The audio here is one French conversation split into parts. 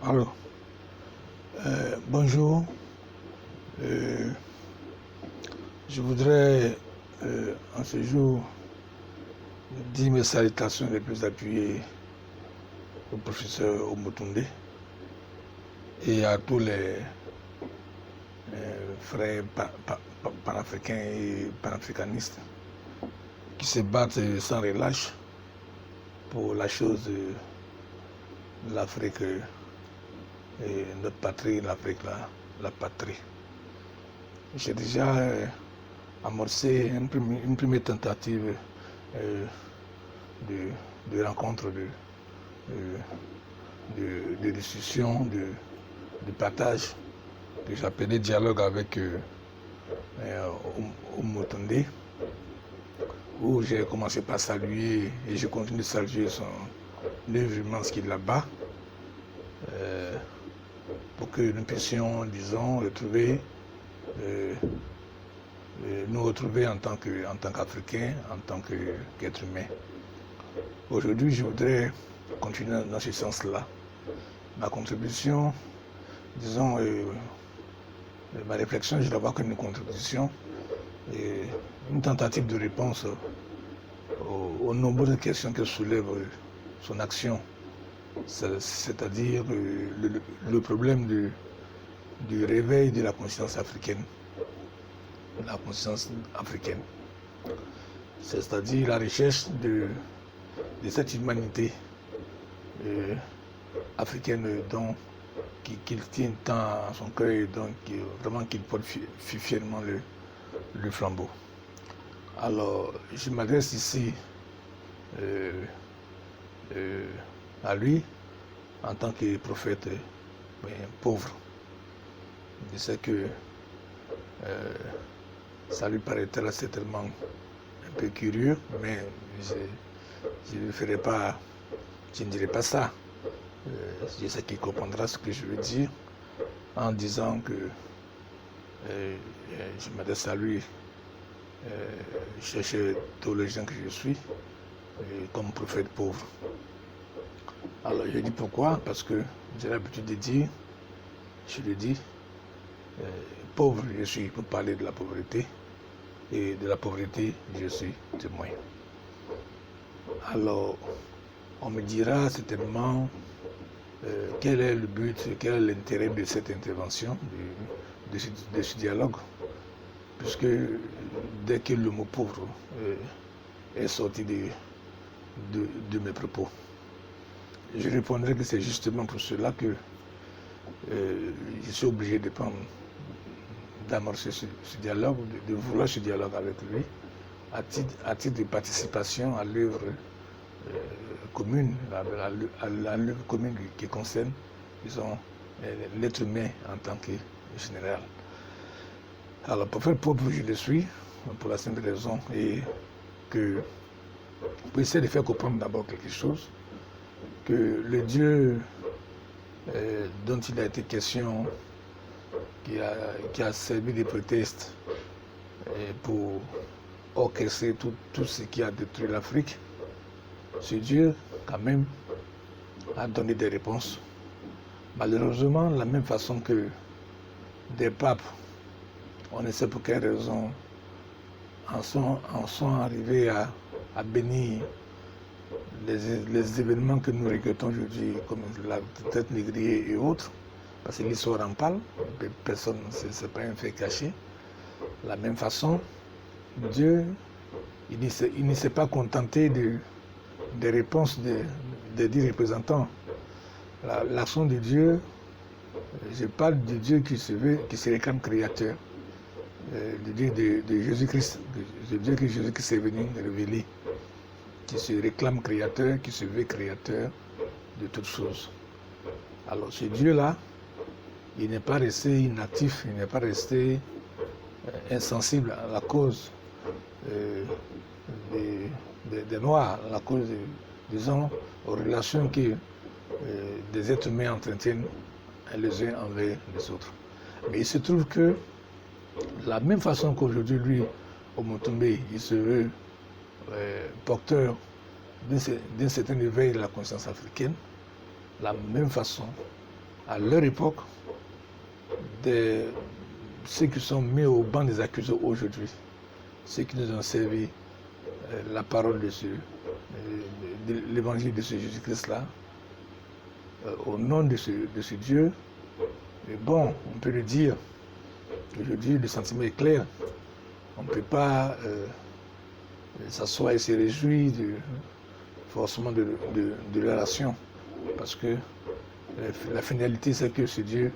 Alors, bonjour. Euh, je voudrais en ce jour dire mes salutations les plus appuyées au professeur Omotunde et à tous les frères panafricains et panafricanistes qui se battent sans relâche pour la chose de l'Afrique et notre patrie, l'Afrique, la patrie. J'ai déjà amorcé une première tentative de rencontre, de discussion, de partage, que j'appelais dialogue avec Omotunde, où j'ai commencé par saluer et je continue de saluer son œuvre immense qui est là-bas, pour que nous puissions, disons, nous retrouver en tant qu'Africains, en tant qu'êtres humains. Aujourd'hui, je voudrais continuer dans ce sens-là. Ma contribution, disons, ma réflexion, je dois voir comme une contribution, et une tentative de réponse aux nombreuses questions que soulève son action, c'est-à-dire le problème du réveil de la conscience africaine. La conscience africaine, c'est-à-dire la recherche de cette humanité africaine qu'il tient tant à son cœur et donc vraiment qu'il porte fièrement le flambeau. Alors, je m'adresse ici à lui en tant que prophète pauvre. Je sais que ça lui paraîtra certainement un peu curieux, mais je ne dirai pas ça. Je sais qu'il comprendra ce que je veux dire en disant que je m'adresse à lui, chercheur théologien que je suis, comme prophète pauvre. Alors je dis pourquoi, parce que j'ai l'habitude de dire, je le dis, pauvre je suis pour parler de la pauvreté, et de la pauvreté je suis témoin. Alors on me dira certainement quel est le but, quel est l'intérêt de cette intervention, de ce dialogue, puisque dès que le mot pauvre est sorti de mes propos, je répondrai que c'est justement pour cela que je suis obligé d'amorcer ce dialogue, de vouloir ce dialogue avec lui, à titre de participation à l'œuvre commune, à l'œuvre commune qui concerne, disons, l'être humain en tant que général. Alors, pour faire pauvre, je le suis, pour la simple raison, et que pour essayer de faire comprendre d'abord quelque chose, que le Dieu dont il a été question, qui a servi de prétexte pour orchestrer tout ce qui a détruit l'Afrique, ce Dieu, quand même, a donné des réponses. Malheureusement, de la même façon que des papes, on ne sait pour quelle raison, en sont arrivés à bénir les événements que nous regrettons aujourd'hui, comme la traite négrière et autres, parce que l'histoire en parle, personne, ce n'est pas un fait caché. De la même façon, Dieu, il ne s'est pas contenté des réponses des 10 représentants. L'action de Dieu, je parle de Dieu qui se réclame créateur, de Dieu de Jésus-Christ, de Dieu que Jésus-Christ est venu révéler, qui se réclame créateur, qui se veut créateur de toutes choses. Alors ce Dieu-là, il n'est pas resté inactif, il n'est pas resté insensible à la cause des Noirs, à la cause, disons, aux relations que des êtres humains entretiennent les uns envers les autres. Mais il se trouve que, de la même façon qu'aujourd'hui, lui, Omotunde, il se veut porteur d'un certain éveil de la conscience africaine, de la même façon, à leur époque, ceux qui sont mis au banc des accusés aujourd'hui, ceux qui nous ont servi la parole de l'évangile de ce Jésus-Christ-là, au nom de ce Dieu. Et bon, on peut le dire, aujourd'hui le sentiment est clair. On ne peut pas s'asseoir et se réjouir forcément de leur action, parce que la finalité, c'est que ce Dieu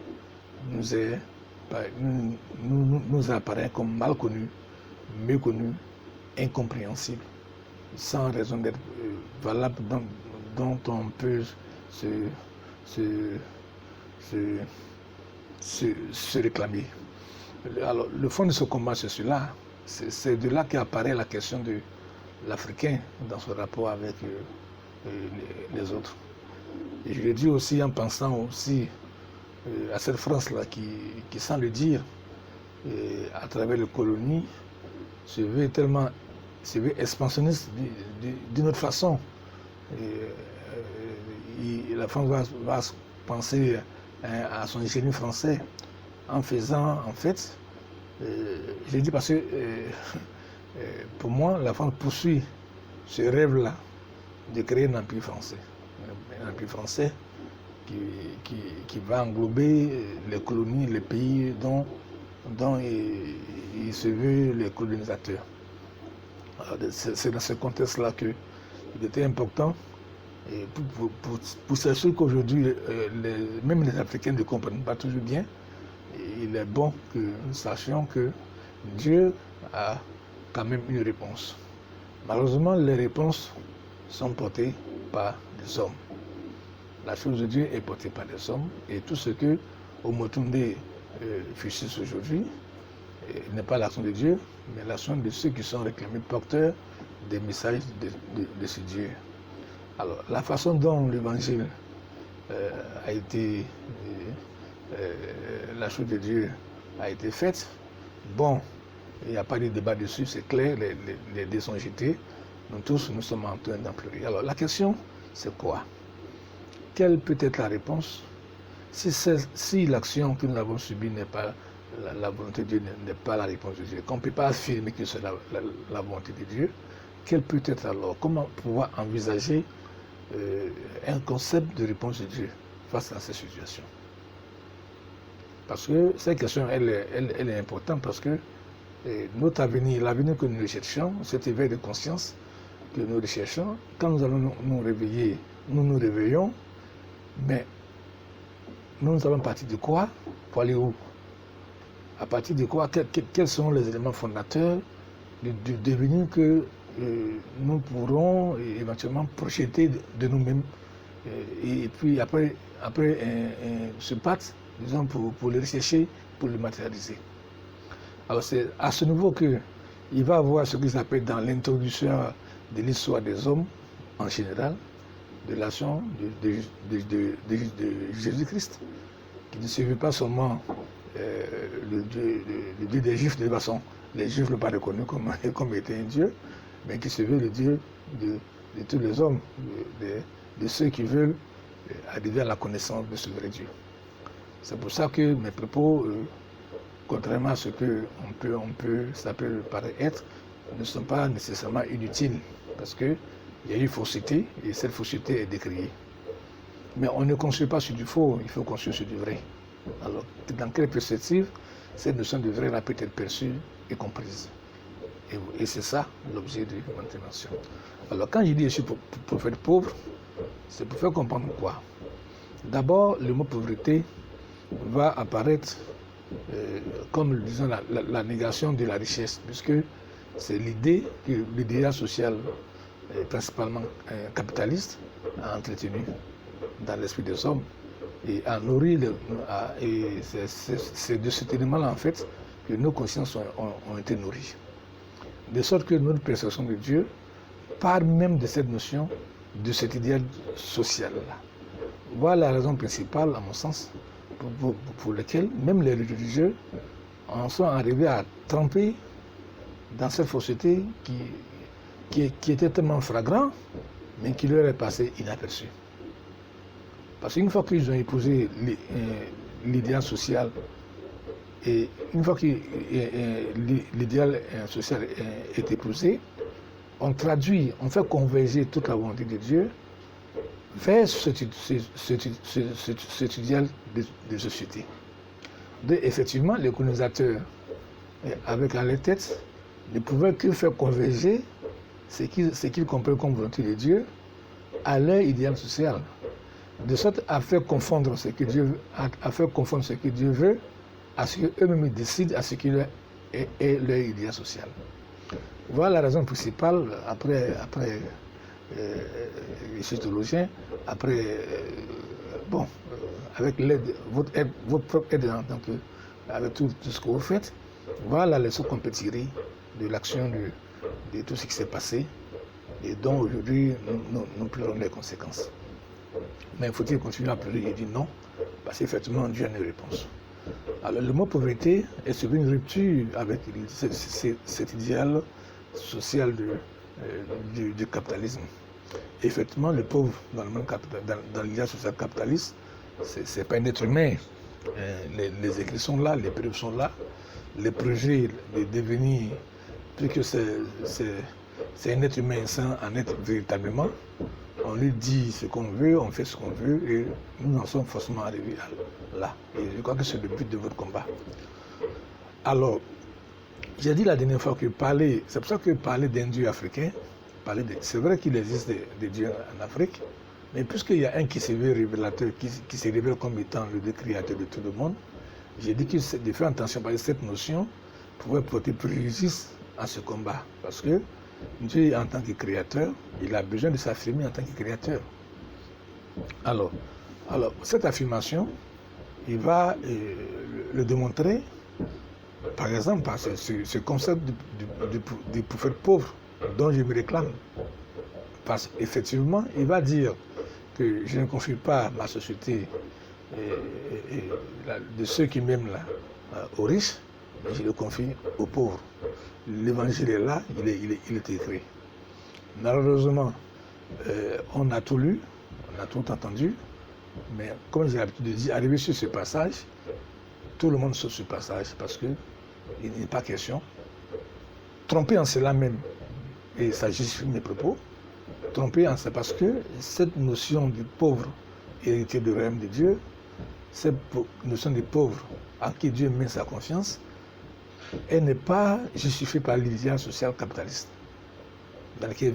nous apparaît comme mal connu, méconnu, incompréhensible, sans raison d'être valable, dont on peut se réclamer. Alors, le fond de ce combat, c'est cela. C'est de là qu'apparaît la question de l'Africain dans son rapport avec les autres. Et je le dis aussi en pensant aussi à cette France-là qui, sans le dire, à travers les colonies, se veut expansionniste d'une autre façon. La France va penser à son génie français en faisant, en fait, je dis parce que pour moi, la France poursuit ce rêve-là de créer un empire français. Un empire français qui va englober les colonies, les pays dont il se veut les colonisateurs. C'est dans ce contexte-là qu'il était important, et pour s'assurer qu'aujourd'hui, même les Africains ne comprennent pas toujours bien, il est bon que nous sachions que Dieu a quand même une réponse. Malheureusement, les réponses sont portées par des hommes. La chose de Dieu est portée par des hommes, et tout ce que Omotunde fustige aujourd'hui n'est pas l'action de Dieu, mais l'action de ceux qui sont réclamés porteurs des messages de ce Dieu. Alors, la façon dont l'évangile a été, la chose de Dieu a été faite, bon, il n'y a pas de débat dessus, c'est clair, les dés sont jetés. Nous tous, nous sommes en train d'en pleurer. Alors, la question, c'est quoi? Quelle peut être la réponse si l'action que nous avons subie n'est pas la volonté de Dieu, n'est pas la réponse de Dieu, qu'on ne peut pas affirmer que c'est la volonté de Dieu? Quelle peut être alors? Comment pouvoir envisager un concept de réponse de Dieu face à ces situations? Parce que cette question, elle est importante, parce que notre avenir, l'avenir que nous recherchons, cet éveil de conscience que nous recherchons, quand nous allons nous réveiller, nous nous réveillons, mais nous allons partir de quoi pour aller où? À partir de quoi? Quels sont les éléments fondateurs du devenir que nous pourrons éventuellement projeter de nous-mêmes, et puis après se battre, disons, pour le rechercher, pour le matérialiser. Alors c'est à ce niveau qu'il va y avoir ce qu'ils appellent dans l'introduction de l'histoire des hommes en général, de l'action de Jésus-Christ, qui ne se veut pas seulement le Dieu des Juifs, de toute façon, les Juifs ne l'ont pas reconnu comme étant un Dieu, mais qui se veut le Dieu de tous les hommes, de ceux qui veulent arriver à la connaissance de ce vrai Dieu. C'est pour ça que mes propos, contrairement à ce ça peut paraître être, ne sont pas nécessairement inutiles, parce qu'il y a eu fausseté, et cette fausseté est décriée. Mais on ne construit pas sur du faux, il faut construire sur du vrai. Alors, dans quelle perspective cette notion de vrai peut être perçue et comprise? Et c'est ça l'objet de mon intervention. Alors, quand je dis je suis prophète pauvre, c'est pour faire comprendre quoi? D'abord, le mot pauvreté va apparaître comme, disons, la négation de la richesse, puisque c'est l'idée que l'idéal social, principalement capitaliste, a entretenu dans l'esprit des hommes et a nourri, et c'est de cet élément-là, en fait, que nos consciences ont été nourries. De sorte que notre perception de Dieu part même de cette notion, de cet idéal social-là. Voilà la raison principale, à mon sens, pour laquelle même les religieux en sont arrivés à tremper dans cette fausseté qui était tellement flagrant, mais qui leur est passé inaperçu. Parce qu'une fois qu'ils ont épousé l'idéal social, et une fois que l'idéal social est épousé, on traduit, on fait converger toute la volonté de Dieu vers cet idéal de société. Donc, effectivement, les colonisateurs, avec à leur tête, ne pouvaient que faire converger ce qu'ils comprennent comme volonté de Dieu à leur idéal social, de sorte à faire confondre ce que Dieu veut à ce qu'eux-mêmes décident, à ce qu'il est leur idéal social. Voilà la raison principale, après les sociologiens, avec l'aide, votre propre aide, avec tout ce que vous faites, voilà la leçon qu'on peut tirer de l'action de tout ce qui s'est passé et dont aujourd'hui nous pleurons les conséquences. Mais faut-il continuer à pleurer? Il dit non, parce qu'effectivement Dieu a une réponse. Alors le mot pauvreté est sur une rupture avec cet idéal social du capitalisme. Et effectivement, le pauvre dans l'idéal social capitaliste, c'est pas un être humain. Les écrits sont là, les preuves sont là, les projets de devenir, puisque c'est un être humain sans en être véritablement. On lui dit ce qu'on veut, on fait ce qu'on veut, et nous en sommes forcément arrivés là. Et je crois que c'est le but de votre combat. Alors, j'ai dit la dernière fois que c'est pour ça que parler d'un Dieu africain, c'est vrai qu'il existe des dieux en Afrique, mais puisqu'il y a un qui se veut révélateur, qui se révèle comme étant le Dieu créateur de tout le monde, j'ai dit que de faire attention parce que cette notion pouvait porter préjudice à ce combat. Parce que Dieu, en tant que créateur, il a besoin de s'affirmer en tant que créateur. Alors cette affirmation, il va le démontrer, par exemple, par ce concept du prophète pauvre dont je me réclame. Parce qu'effectivement, il va dire que je ne confie pas ma société de ceux qui m'aiment là aux riches, mais je le confie aux pauvres. L'évangile est là, il est écrit. Malheureusement, on a tout lu, on a tout entendu, mais comme j'ai l'habitude de dire, arrivé sur ce passage, tout le monde saute ce passage parce qu'il n'est pas question. Tromper en cela même, et ça justifie mes propos, tromper en cela parce que cette notion du pauvre héritier du royaume de Dieu, cette notion du pauvre en qui Dieu met sa confiance, elle n'est pas justifiée par l'idéal social capitaliste dans lequel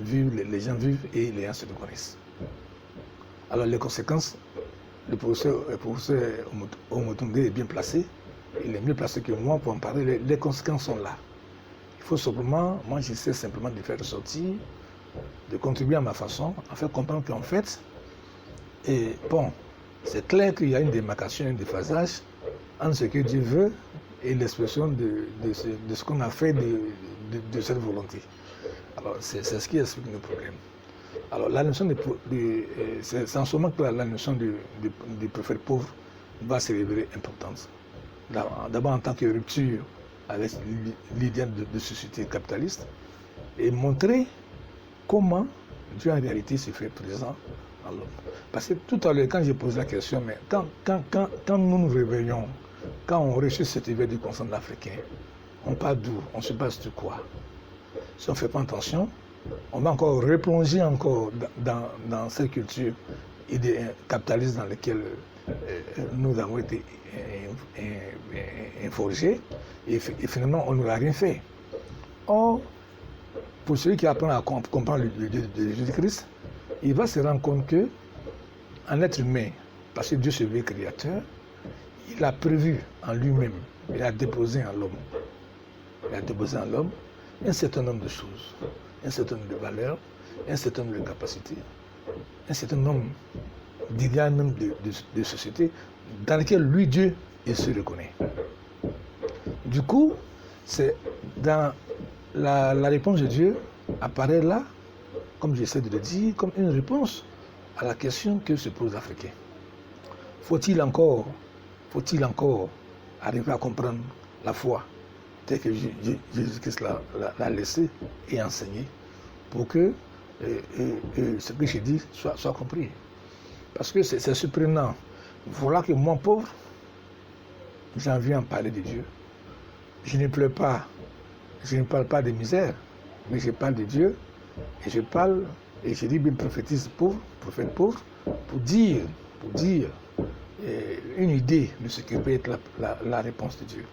les gens vivent et les gens se reconnaissent. Alors les conséquences, le professeur Omotunde est bien placé, il est mieux placé que moi pour en parler, les conséquences sont là. Il faut simplement, moi j'essaie simplement de faire ressortir, de contribuer à ma façon, à faire comprendre qu'en fait, c'est clair qu'il y a une démarcation, un déphasage entre ce que Dieu veut et l'expression de ce qu'on a fait de cette volonté. Alors c'est ce qui explique nos problèmes. Alors la notion c'est en ce moment que la notion du prophète pauvre va se révéler importante. D'abord en tant que rupture avec l'idée de société capitaliste et montrer comment Dieu en réalité se fait présent à l'homme. Parce que tout à l'heure, quand j'ai posé la question, mais quand nous nous réveillons, quand on reçoit cet éveil du conscient africain, on part d'où? On se base de quoi? Si on ne fait pas attention, on va encore replonger dans cette culture capitaliste dans laquelle nous avons été forgés et finalement on n'aura rien fait. Or, pour celui qui apprend à comprendre le Dieu de Jésus-Christ, il va se rendre compte que un être humain, parce que Dieu se veut créateur, il a prévu en lui-même, il a déposé en l'homme un certain nombre de choses, un certain nombre de valeurs, un certain nombre de capacités, un certain nombre d'idéaux même de société dans lesquels lui, Dieu, il se reconnaît. Du coup, c'est dans la réponse de Dieu apparaît là, comme j'essaie de le dire, comme une réponse à la question que se pose l'Africain. Faut-il encore arriver à comprendre la foi telle que Jésus-Christ l'a laissé et enseigné pour que ce que j'ai dit soit compris. Parce que c'est surprenant. Voilà que moi, pauvre, j'ai envie d'en parler de Dieu. Je ne pleure pas, je ne parle pas de misère, mais je parle de Dieu et je parle, et je dis bien prophétise pauvre, prophète pauvre, pour dire une idée de ce que peut être la réponse de Dieu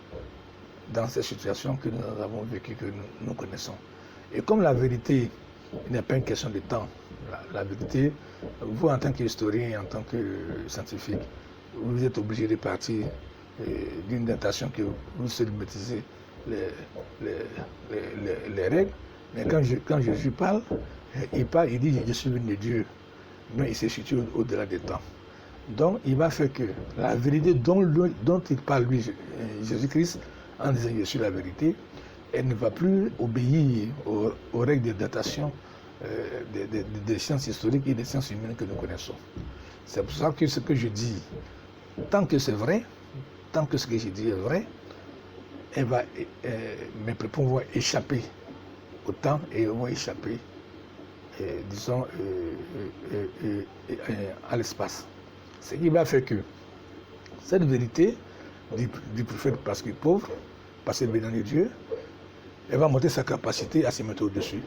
dans ces situations que nous avons vécues, que nous connaissons. Et comme la vérité n'est pas une question de temps, la vérité, vous en tant qu'historien, en tant que scientifique, vous êtes obligé de partir d'une datation que vous seul maîtrisez les règles. Mais quand Jésus parle, il dit je suis venu de Dieu. Donc il se situe au-delà des temps. Donc il va faire que la vérité dont il parle lui, Jésus-Christ, en disant je suis la vérité, elle ne va plus obéir aux règles de datation des sciences historiques et des sciences humaines que nous connaissons. C'est pour ça que ce que je dis, tant que c'est vrai, tant que ce que je dis est vrai, mes propos vont échapper au temps et vont échapper, disons, à l'espace. Ce qui va faire que cette vérité du prophète parce qu'il est pauvre, parce qu'il est béni de Dieu, elle va monter sa capacité à se mettre au-dessus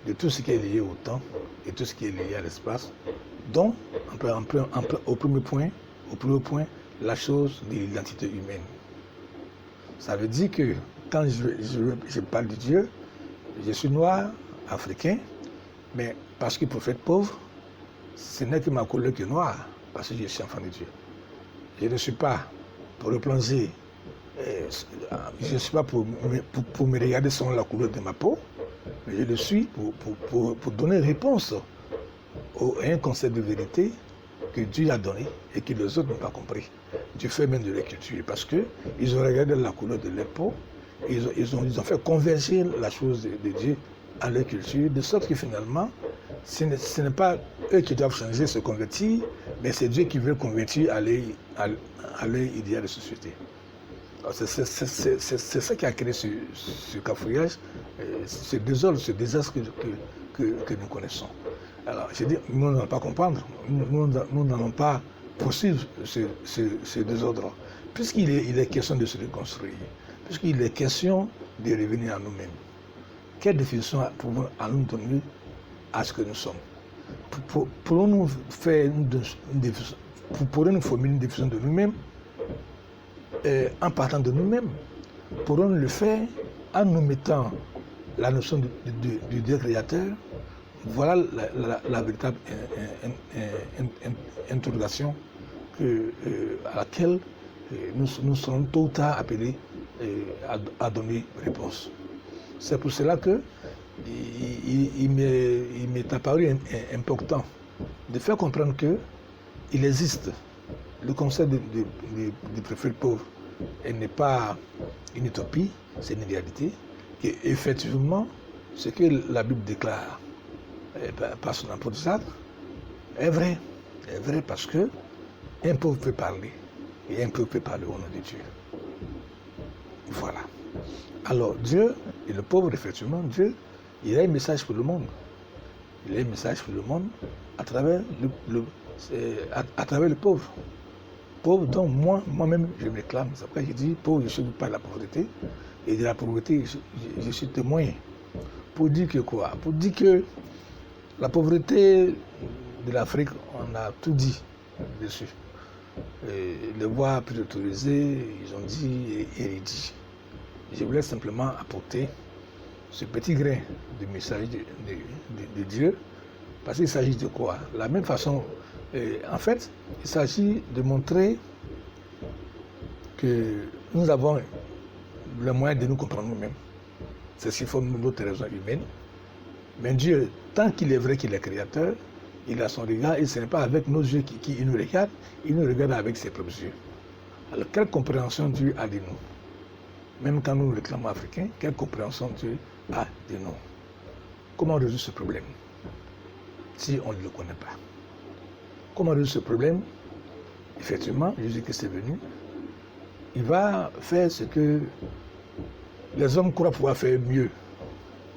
de tout ce qui est lié au temps et tout ce qui est lié à l'espace, dont au premier point, la chose de l'identité humaine. Ça veut dire que quand je parle de Dieu, je suis noir, africain, mais parce que prophète pauvre, ce n'est que ma couleur qui est noire, parce que je suis enfant de Dieu. Je ne suis pas pour replonger, je ne suis pas pour me regarder selon la couleur de ma peau, mais je le suis pour donner réponse à un concept de vérité que Dieu a donné et que les autres n'ont pas compris. Du fait même de leur culture, parce qu'ils ont regardé la couleur de leur peau, ils ont fait converger la chose de Dieu à leur culture, de sorte que finalement, ce n'est pas eux qui doivent changer, se convertir, mais c'est Dieu qui veut convertir à leur idéal de société. C'est ça qui a créé ce cafouillage, ce désordre, ce désastre que nous connaissons. Alors, je dis, nous n'allons pas comprendre, nous n'allons pas poursuivre ce désordre, puisqu'il est question de se reconstruire, puisqu'il est question de revenir à nous-mêmes. Quelle définition allons-nous donner à ce que nous sommes? Pourrons-nous formuler une définition de nous-mêmes en partant de nous-mêmes? Pourrons-nous le faire en nous mettant la notion du Dieu créateur? Voilà la véritable interrogation à laquelle nous serons tôt ou tard appelés à donner réponse. C'est pour cela que il m'est apparu important de faire comprendre qu'il existe le concept du prophète pauvre. Elle n'est pas une utopie, c'est une réalité. Et effectivement, ce que la Bible déclare par son apôtre Jacques est vrai. Est vrai parce que un pauvre peut parler et un pauvre peut parler au nom de Dieu. Voilà. Alors Dieu, et le pauvre, effectivement, Dieu, il a un message pour le monde. Il a un message pour le monde à travers le pauvre. Pauvre dont moi-même je m'éclame. C'est pourquoi je dis pauvre, je ne suis pas de la pauvreté. Et de la pauvreté, je suis témoin. Pour dire que quoi? Pour dire que la pauvreté de l'Afrique, on a tout dit dessus. Et les voix plus autorisées, ils ont dit et dit. Je voulais simplement apporter ce petit grain de message de Dieu, parce qu'il s'agit de quoi? La même façon, en fait, il s'agit de montrer que nous avons le moyen de nous comprendre nous-mêmes. C'est ce qui forme notre raison humaine. Mais Dieu, tant qu'il est vrai qu'il est créateur, il a son regard, et ce n'est pas avec nos yeux qu'il nous regarde, il nous regarde avec ses propres yeux. Alors, quelle compréhension Dieu a de nous? Même quand nous réclamons africains, quelle compréhension Dieu a de nous? Comment résoudre ce problème si on ne le connaît pas? Comment résoudre ce problème? Effectivement, Jésus-Christ est venu. Il va faire ce que les hommes croient pouvoir faire mieux,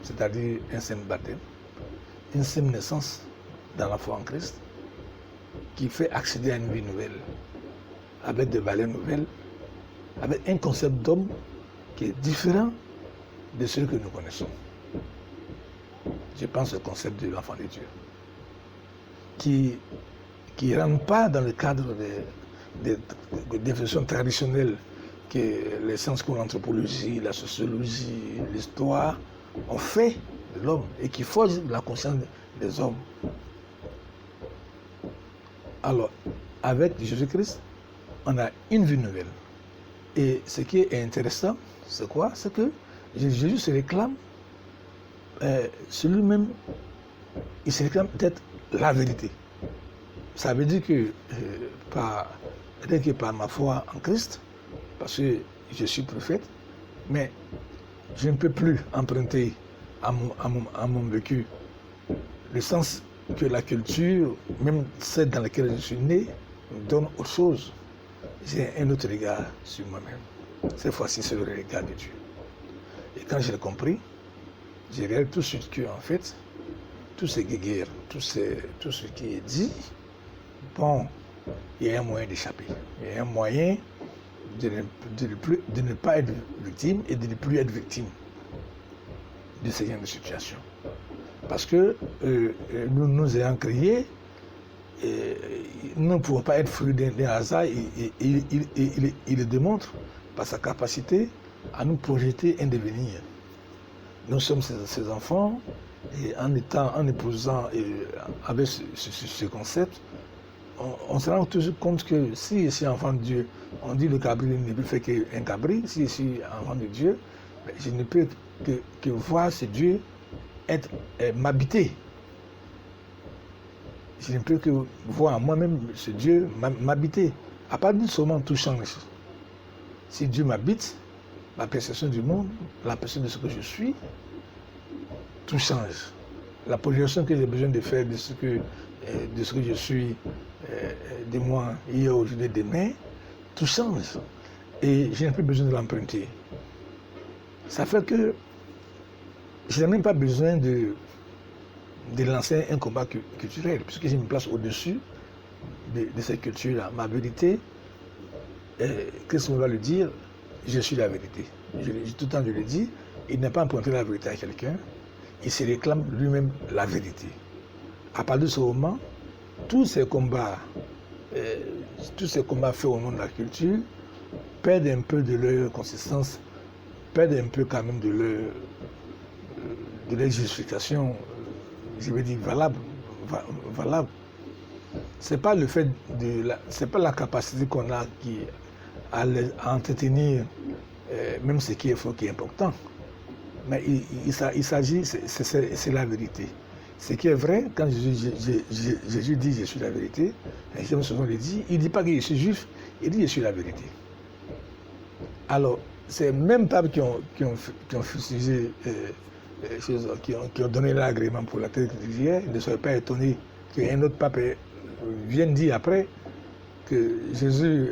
c'est-à-dire un saint baptême, une sainte naissance dans la foi en Christ, qui fait accéder à une vie nouvelle, avec des valeurs nouvelles, avec un concept d'homme qui est différent de celui que nous connaissons. Je pense au concept de l'enfant de Dieu, qui ne rentre pas dans le cadre des définitions traditionnelles que les sciences comme l'anthropologie, la sociologie, l'histoire ont fait de l'homme et qui forgent la conscience des hommes. Alors, avec Jésus-Christ, on a une vie nouvelle. Et ce qui est intéressant, c'est quoi? C'est que Jésus se réclame, lui-même, il se réclame d'être la vérité. Ça veut dire que, peut-être que par ma foi en Christ, parce que je suis prophète, mais je ne peux plus emprunter à mon vécu le sens que la culture, même celle dans laquelle je suis né, me donne autre chose. J'ai un autre regard sur moi-même. Cette fois-ci, c'est le regard de Dieu. Et quand je l'ai compris, j'ai réalisé tout ce que, en fait, tout ce guéguerre, tout ce qui est dit, bon, il y a un moyen d'échapper. Il y a un moyen de ne pas être victime et de ne plus être victime de ce genre de situation. Parce que nous ayant créés, nous ne pouvons pas être fruits d'un hasard et il le démontre par sa capacité à nous projeter un devenir. Nous sommes ses enfants et en épousant avec ce concept, on se rend toujours compte que si je suis enfant de Dieu, on dit le cabri ne peut faire qu'un cabri. Si je suis enfant de Dieu, je ne peux que voir ce Dieu m'habiter. Je ne peux que voir moi-même ce Dieu m'habiter. À partir de ce moment, tout change. Si Dieu m'habite, la perception du monde, la perception de ce que je suis, tout change. La projection que j'ai besoin de faire de ce que je suis, de moi, hier, aujourd'hui, demain, tout change. Et je n'ai plus besoin de l'emprunter. Ça fait que je n'ai même pas besoin de lancer un combat culturel, puisque je me place au-dessus de cette culture-là. Ma vérité, qu'est-ce qu'on va le dire? Je suis la vérité. Tout le temps, je le dis, il n'a pas emprunté la vérité à quelqu'un, il se réclame lui-même la vérité. À partir de ce moment, tous ces combats faits au nom de la culture perdent un peu de leur consistance, perdent un peu quand même de leur justification, je veux dire valable. C'est pas le fait c'est pas la capacité qu'on a à entretenir même ce qui est faux qui est important. Mais il s'agit, c'est la vérité. Ce qui est vrai, quand Jésus dit je suis la vérité, et j'aime souvent le dire, il ne dit pas que je suis juif, il dit je suis la vérité. Alors, c'est même papes qui ont fustigé, qui ont donné l'agrément pour la tête régulière, ne soyez pas étonnés qu'un autre pape vienne dire après que Jésus,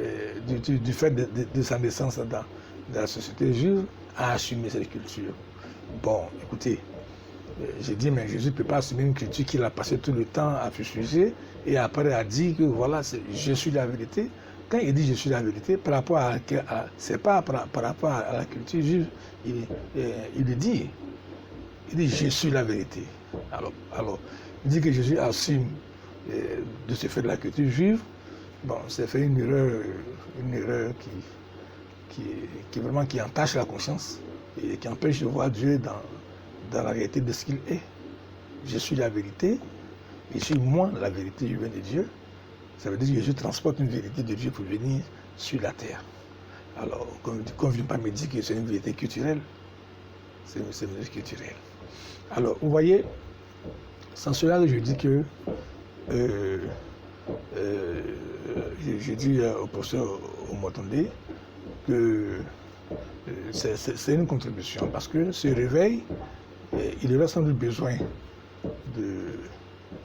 du fait de sa naissance dans la société juive, a assumé cette culture. Bon, écoutez, j'ai dit, mais Jésus ne peut pas assumer une culture qu'il a passé tout le temps à fustiger et après a dit que voilà, je suis la vérité. Quand il dit je suis la vérité, par rapport c'est pas par rapport à la culture juive, il le dit. Il dit je suis la vérité. Alors il dit que Jésus assume de ce fait de la culture juive. Bon, c'est fait une erreur qui entache la conscience et qui empêche de voir Dieu dans la réalité de ce qu'il est. Je suis la vérité, je suis moi la vérité, je viens de Dieu. Ça veut dire que Jésus transporte une vérité de Dieu pour venir sur la terre. Alors, qu'on ne vient pas me dire que c'est une vérité culturelle, c'est une vérité culturelle. Alors, vous voyez, sans cela que je dis que j'ai dit au professeur Omotonde que c'est une contribution parce que ce réveil, il aurait sans doute besoin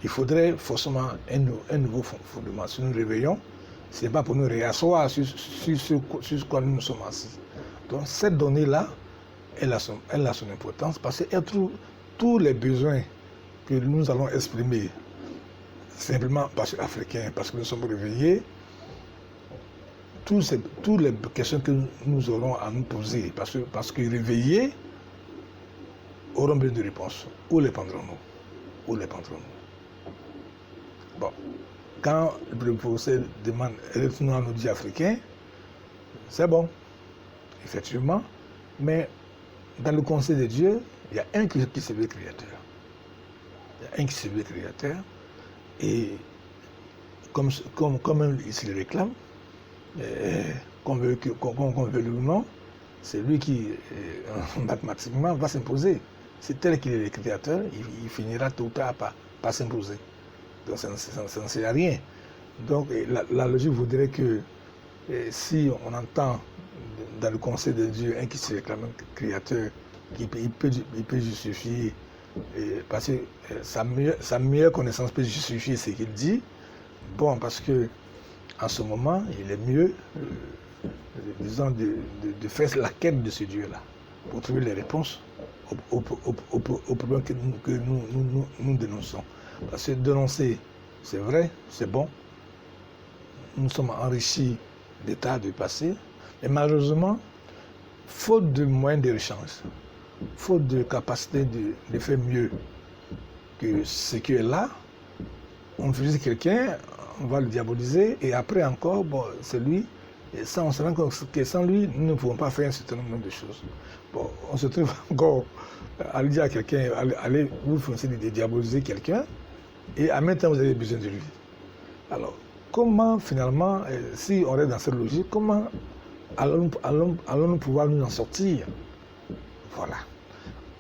il faudrait forcément un nouveau fondement. Si nous nous réveillons, ce n'est pas pour nous réasseoir sur ce quoi nous sommes assis. Donc cette donnée-là, elle a son importance parce qu'elle trouve tous les besoins que nous allons exprimer simplement parce que africains, parce que nous sommes réveillés, toutes les questions que nous aurons à nous poser, parce que réveillés auront besoin de réponses. Où les prendrons-nous? Où les prendrons-nous? Bon, quand le professeur demande retournons à nos dieux africains, c'est bon, effectivement, mais dans le conseil de Dieu, il y a un qui se veut créateur. Il y a un qui se veut créateur, et comme il se le réclame, qu'on veut le ou non, c'est lui qui, mathématiquement, va s'imposer. C'est tel qu'il est le créateur, il finira tôt ou tard par s'imposer. Donc ça ne sert à rien. Donc la logique voudrait que si on entend dans le conseil de Dieu un qui se réclame créateur, il peut justifier, parce que sa meilleure connaissance peut justifier ce qu'il dit, bon, parce que en ce moment, il est mieux, disons, de faire la quête de ce Dieu-là, pour trouver les réponses aux problèmes que nous dénonçons. Parce que dénoncer, c'est vrai, c'est bon. Nous sommes enrichis d'états du passé, mais malheureusement, faute de moyens de rechange, faute de capacité de faire mieux que ce qui est là, on félicite quelqu'un, on va le diaboliser, et après encore, bon, c'est lui, et ça, on se rend compte que sans lui, nous ne pouvons pas faire un certain nombre de choses. Bon, on se trouve encore à lui dire à quelqu'un, allez, vous finissez de diaboliser quelqu'un, et en même temps, vous avez besoin de lui. Alors, comment finalement, si on est dans cette logique, comment allons-nous pouvoir nous en sortir? Voilà.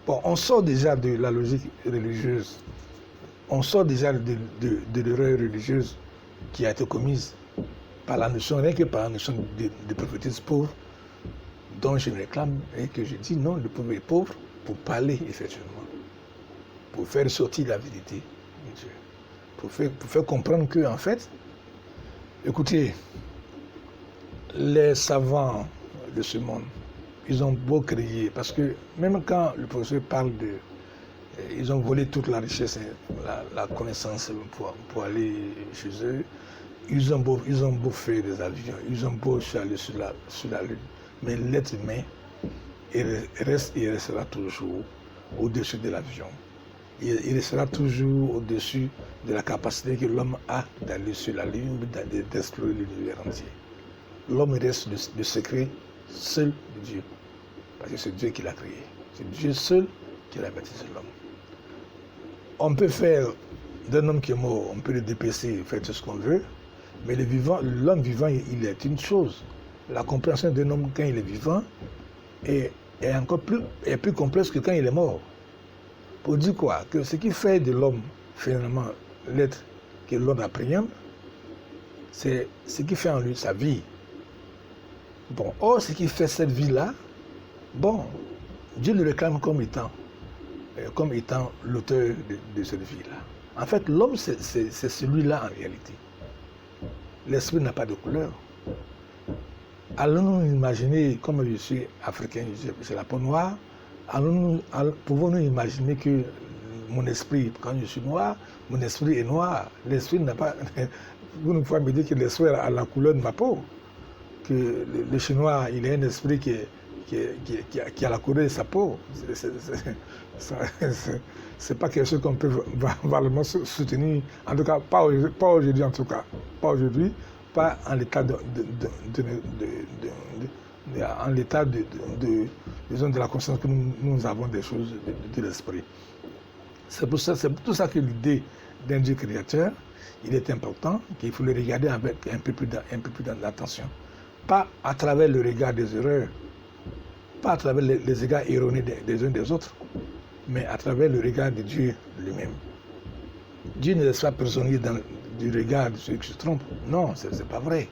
Bon, on sort déjà de la logique religieuse, on sort déjà de l'erreur religieuse qui a été commise par la notion, rien que par la notion de prophétise pauvre, dont je me réclame et que je dis non, le pauvre est pauvre pour parler effectivement, pour faire sortir la vérité de Dieu, pour faire comprendre que, en fait, écoutez, les savants de ce monde, ils ont beau crier, parce que même quand le professeur parle ils ont volé toute la richesse, la connaissance pour aller chez eux, ils ont beau faire des avions, ils ont beau aller sur la Lune, mais l'être humain, il restera toujours au-dessus de l'avion. Il restera toujours au-dessus de la capacité que l'homme a d'aller sur la Lune, d'explorer l'univers entier. L'homme reste le secret seul de Dieu. Parce que c'est Dieu qui l'a créé. C'est Dieu seul qui l'a baptisé l'homme. On peut faire d'un homme qui est mort, on peut le dépêcher, faire tout ce qu'on veut, mais l'homme vivant, il est une chose. La compréhension d'un homme quand il est vivant est plus complexe que quand il est mort. Pour dire quoi? Que ce qui fait de l'homme, finalement, l'être que l'homme appréhende, c'est ce qui fait en lui sa vie. Bon, or, ce qui fait cette vie-là, bon, Dieu le réclame comme étant l'auteur de cette vie-là. En fait, l'homme, c'est celui-là en réalité. L'esprit n'a pas de couleur. Allons-nous imaginer, comme je suis africain, j'ai la peau noire, pouvons-nous imaginer que mon esprit, quand je suis noir, mon esprit est noir. L'esprit n'a pas... Vous ne pouvez pas me dire que l'esprit a la couleur de ma peau. Que le Chinois, il a un esprit qui a la couleur de sa peau. C'est pas quelque chose qu'on peut valablement soutenir. En tout cas, pas aujourd'hui, en tout cas. Pas aujourd'hui, pas en l'état de la conscience que nous avons des choses de l'esprit. C'est tout ça que l'idée d'un Dieu créateur, il est important, qu'il faut le regarder avec un peu plus d'attention. Pas à travers le regard des erreurs, pas à travers les égards erronés des uns des autres, mais à travers le regard de Dieu lui-même. Dieu ne laisse pas prisonnier du regard de ceux qui se trompent. Non, c'est pas vrai.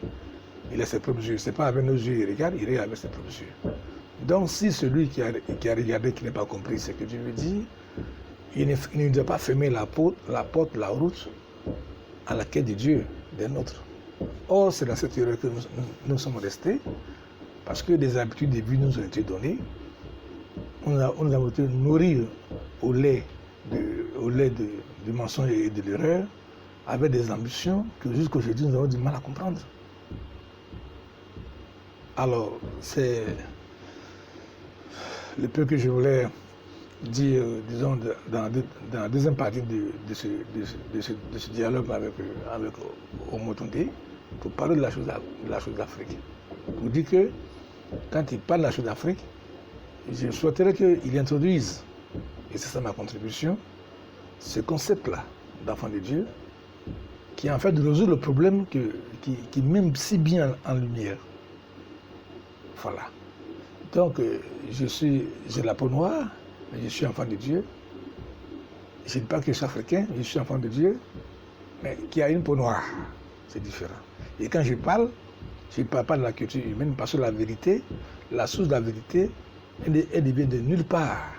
Il a ses propres yeux. C'est pas avec nos yeux il regarde avec ses propres yeux. Donc si celui qui a regardé, qui n'a pas compris ce que Dieu lui dit, il ne doit pas fermer la route à la quête de Dieu, des nôtres. Or, c'est dans cette erreur que nous sommes restés, parce que des habitudes de vie nous ont été données. On a été nourris au lait du mensonge et de l'erreur, avec des ambitions que jusqu'aujourd'hui nous avons du mal à comprendre. Alors, c'est le peu que je voulais dire, disons, dans la deuxième partie de ce dialogue avec Omotunde, pour parler de la chose d'Afrique. Pour dire que, quand il parle de la chose d'Afrique, je souhaiterais qu'il introduise, et c'est ça ma contribution, ce concept-là d'enfant de Dieu, qui en fait de résoudre le problème qui met si bien en lumière. Voilà. Donc, j'ai la peau noire, mais je suis enfant de Dieu. Je ne dis pas que je suis africain, je suis enfant de Dieu, mais qui a une peau noire, c'est différent. Et quand je ne parle pas de la culture humaine, parce que la vérité, la source de la vérité, elle ne vient de nulle part,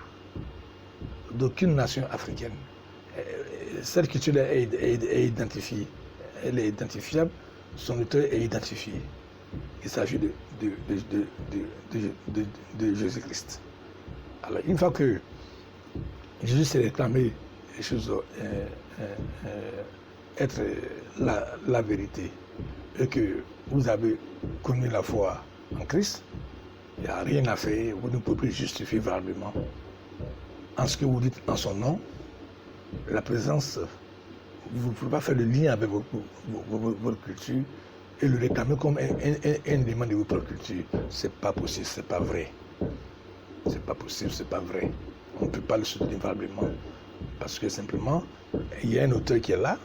d'aucune nation africaine. Cette culture est identifiée, elle est identifiable, son auteur est identifié. Il s'agit de Jésus-Christ. Alors, une fois que Jésus s'est réclamé les choses, être la vérité, et que vous avez connu la foi en Christ, il n'y a rien à faire, vous ne pouvez plus justifier valablement en ce que vous dites en son nom, la présence, vous ne pouvez pas faire le lien avec votre culture et le réclamer comme un élément de votre culture. C'est pas possible, c'est pas vrai. C'est pas possible, c'est pas vrai. On ne peut pas le soutenir valablement parce que simplement, il y a un auteur qui est là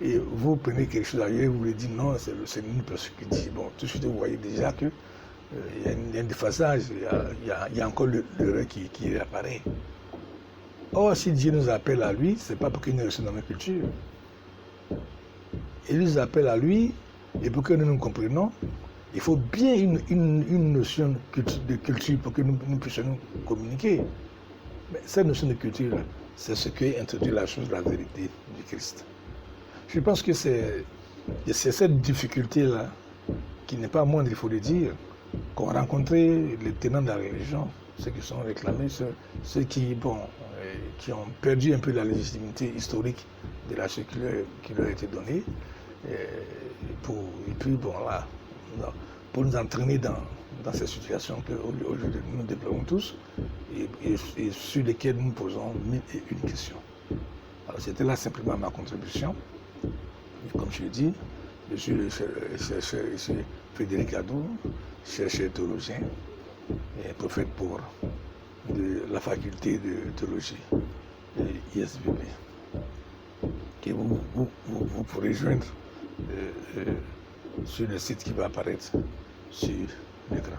et vous prenez quelque chose ailleurs et vous lui dites non, c'est une personne qui dit, bon, tout de suite vous voyez déjà que il y a un déphasage, il y a encore le qui réapparaît. Or, si Dieu nous appelle à lui, ce n'est pas pour qu'il nous reçoive dans notre culture. Il nous appelle à lui, et pour que nous nous comprenions, il faut bien une notion de culture pour que nous puissions nous communiquer. Mais cette notion de culture, c'est ce qui introduit la chose de la vérité du Christ. Je pense que c'est cette difficulté-là, qui n'est pas moindre, il faut le dire, qu'ont rencontré les tenants de la religion, ceux qui sont réclamés, ceux qui ont perdu un peu la légitimité historique de la chose qui leur a été donnée, et puis bon là, pour nous entraîner dans ces situations que aujourd'hui nous déplorons tous et sur lesquelles nous posons une question. Alors c'était là simplement ma contribution. Et comme je l'ai dit, je suis le chercheur ici, Frédéric Adou, chercheur théologien et prophète pour de la faculté de théologie de ISBB, que vous pourrez joindre sur le site qui va apparaître sur l'écran.